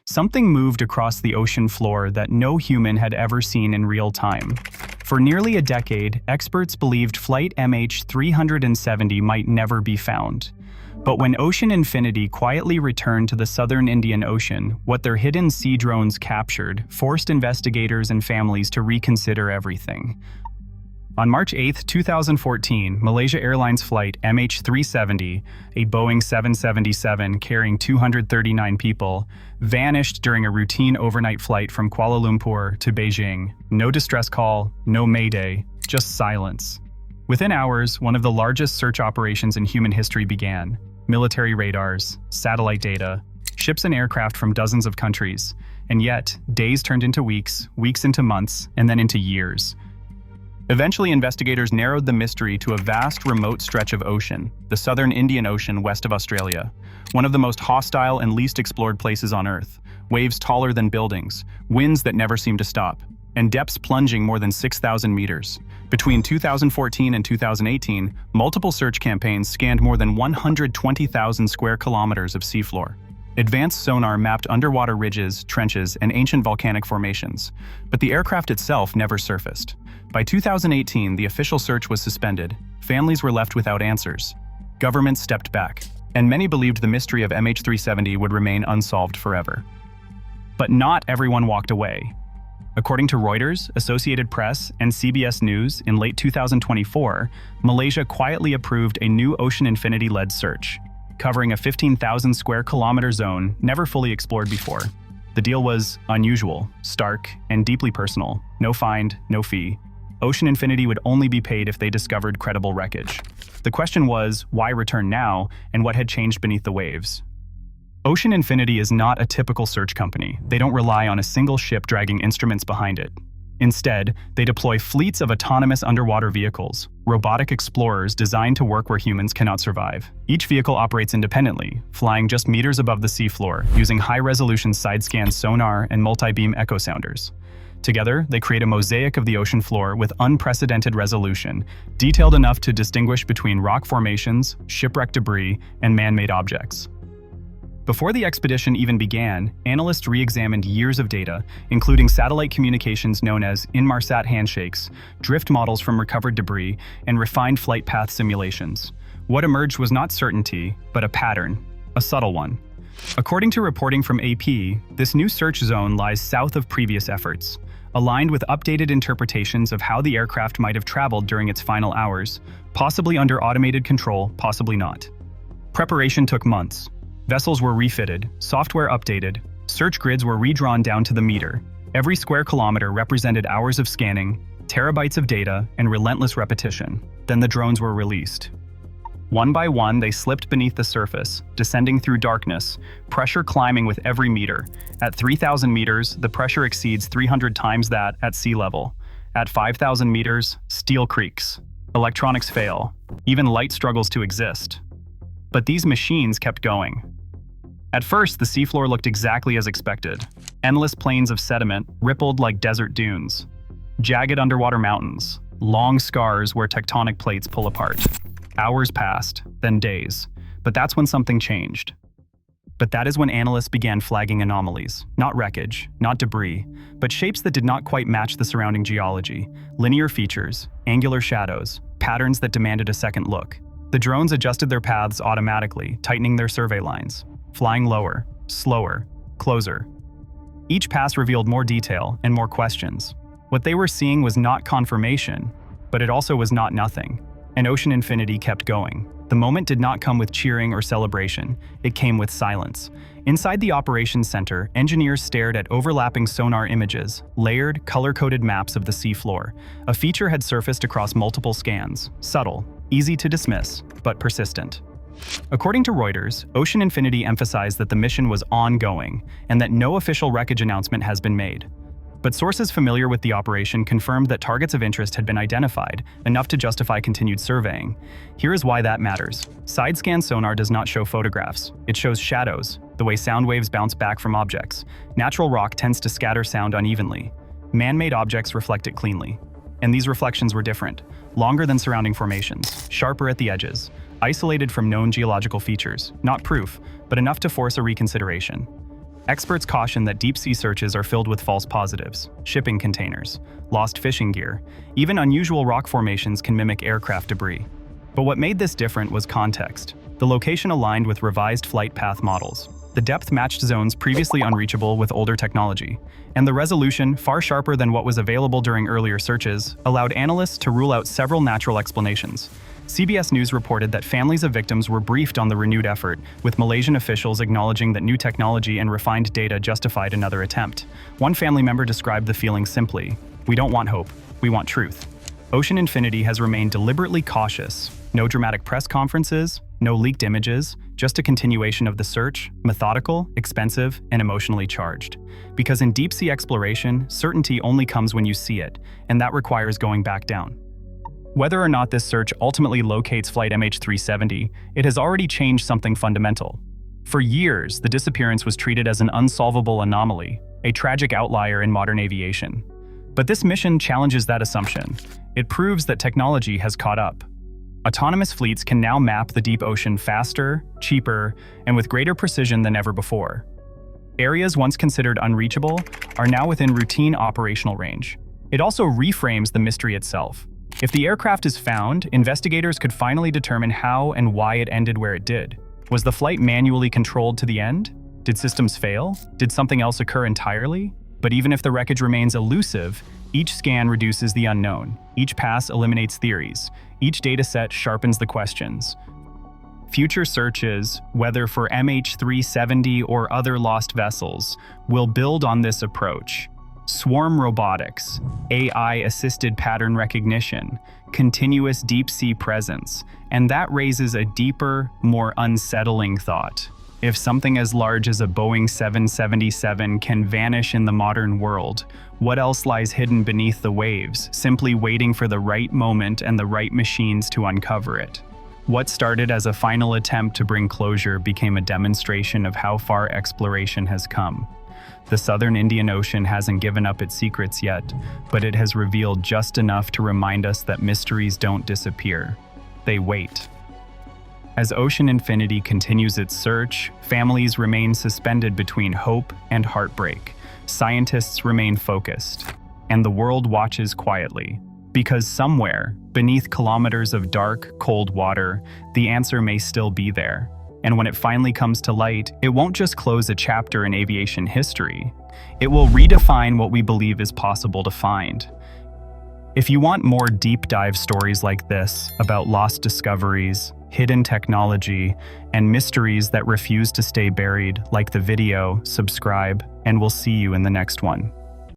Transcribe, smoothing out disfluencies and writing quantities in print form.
something moved across the ocean floor that no human had ever seen in real time. For nearly a decade, experts believed flight MH370 might never be found. But when Ocean Infinity quietly returned to the southern Indian Ocean, what their hidden sea drones captured forced investigators and families to reconsider everything. On March 8, 2014, Malaysia Airlines Flight MH370, a Boeing 777 carrying 239 people, vanished during a routine overnight flight from Kuala Lumpur to Beijing. No distress call, no mayday, just silence. Within hours, one of the largest search operations in human history began. Military radars, satellite data, ships and aircraft from dozens of countries. And yet, days turned into weeks, weeks into months, and then into years. Eventually, investigators narrowed the mystery to a vast, remote stretch of ocean, the southern Indian Ocean west of Australia, one of the most hostile and least explored places on Earth. Waves taller than buildings, winds that never seem to stop, and depths plunging more than 6,000 meters. Between 2014 and 2018, multiple search campaigns scanned more than 120,000 square kilometers of seafloor. Advanced sonar mapped underwater ridges, trenches, and ancient volcanic formations, but the aircraft itself never surfaced. By 2018, the official search was suspended, families were left without answers, governments stepped back, and many believed the mystery of MH370 would remain unsolved forever. But not everyone walked away. According to Reuters, Associated Press, and CBS News, in late 2024, Malaysia quietly approved a new Ocean Infinity-led search, covering a 15,000 square kilometer zone never fully explored before. The deal was unusual, stark, and deeply personal. No find, no fee. Ocean Infinity would only be paid if they discovered credible wreckage. The question was, why return now, and what had changed beneath the waves? Ocean Infinity is not a typical search company. They don't rely on a single ship dragging instruments behind it. Instead, they deploy fleets of autonomous underwater vehicles, robotic explorers designed to work where humans cannot survive. Each vehicle operates independently, flying just meters above the seafloor, using high-resolution side-scan sonar and multi-beam echo sounders. Together, they create a mosaic of the ocean floor with unprecedented resolution, detailed enough to distinguish between rock formations, shipwreck debris, and man-made objects. Before the expedition even began, analysts re-examined years of data, including satellite communications known as Inmarsat handshakes, drift models from recovered debris, and refined flight path simulations. What emerged was not certainty, but a pattern, a subtle one. According to reporting from AP, this new search zone lies south of previous efforts, aligned with updated interpretations of how the aircraft might have traveled during its final hours, possibly under automated control, possibly not. Preparation took months. Vessels were refitted, software updated, search grids were redrawn down to the meter. Every square kilometer represented hours of scanning, terabytes of data, and relentless repetition. Then the drones were released. One by one, they slipped beneath the surface, descending through darkness, pressure climbing with every meter. At 3,000 meters, the pressure exceeds 300 times that at sea level. At 5,000 meters, steel creaks. Electronics fail. Even light struggles to exist. But these machines kept going. At first, the seafloor looked exactly as expected. Endless plains of sediment rippled like desert dunes. Jagged underwater mountains, long scars where tectonic plates pull apart. Hours passed, then days. But that's when something changed. But that is when analysts began flagging anomalies. Not wreckage, not debris, but shapes that did not quite match the surrounding geology. Linear features, angular shadows, patterns that demanded a second look. The drones adjusted their paths automatically, tightening their survey lines, flying lower, slower, closer. Each pass revealed more detail and more questions. What they were seeing was not confirmation, but it also was not nothing. And Ocean Infinity kept going. The moment did not come with cheering or celebration. It came with silence. Inside the operations center, engineers stared at overlapping sonar images, layered, color-coded maps of the seafloor. A feature had surfaced across multiple scans, subtle, easy to dismiss, but persistent. According to Reuters, Ocean Infinity emphasized that the mission was ongoing and that no official wreckage announcement has been made. But sources familiar with the operation confirmed that targets of interest had been identified, enough to justify continued surveying. Here is why that matters. Side-scan sonar does not show photographs. It shows shadows, the way sound waves bounce back from objects. Natural rock tends to scatter sound unevenly. Man-made objects reflect it cleanly. And these reflections were different, longer than surrounding formations, sharper at the edges, isolated from known geological features, not proof, but enough to force a reconsideration. Experts caution that deep-sea searches are filled with false positives, shipping containers, lost fishing gear, even unusual rock formations can mimic aircraft debris. But what made this different was context. The location aligned with revised flight path models. The depth matched zones previously unreachable with older technology, and the resolution, far sharper than what was available during earlier searches, allowed analysts to rule out several natural explanations. CBS News reported that families of victims were briefed on the renewed effort, with Malaysian officials acknowledging that new technology and refined data justified another attempt. One family member described the feeling simply: "We don't want hope, we want truth." Ocean Infinity has remained deliberately cautious. No dramatic press conferences, no leaked images, just a continuation of the search, methodical, expensive, and emotionally charged. Because in deep-sea exploration, certainty only comes when you see it, and that requires going back down. Whether or not this search ultimately locates Flight MH370, it has already changed something fundamental. For years, the disappearance was treated as an unsolvable anomaly, a tragic outlier in modern aviation. But this mission challenges that assumption. It proves that technology has caught up. Autonomous fleets can now map the deep ocean faster, cheaper, and with greater precision than ever before. Areas once considered unreachable are now within routine operational range. It also reframes the mystery itself. If the aircraft is found, investigators could finally determine how and why it ended where it did. Was the flight manually controlled to the end? Did systems fail? Did something else occur entirely? But even if the wreckage remains elusive, each scan reduces the unknown. Each pass eliminates theories. Each dataset sharpens the questions. Future searches, whether for MH370 or other lost vessels, will build on this approach. Swarm robotics, AI-assisted pattern recognition, continuous deep-sea presence, and that raises a deeper, more unsettling thought. If something as large as a Boeing 777 can vanish in the modern world, what else lies hidden beneath the waves, simply waiting for the right moment and the right machines to uncover it? What started as a final attempt to bring closure became a demonstration of how far exploration has come. The southern Indian Ocean hasn't given up its secrets yet, but it has revealed just enough to remind us that mysteries don't disappear. They wait. As Ocean Infinity continues its search, families remain suspended between hope and heartbreak. Scientists remain focused, and the world watches quietly. Because somewhere, beneath kilometers of dark, cold water, the answer may still be there. And when it finally comes to light, it won't just close a chapter in aviation history. It will redefine what we believe is possible to find. If you want more deep dive stories like this about lost discoveries, hidden technology, and mysteries that refuse to stay buried, like the video, subscribe, and we'll see you in the next one.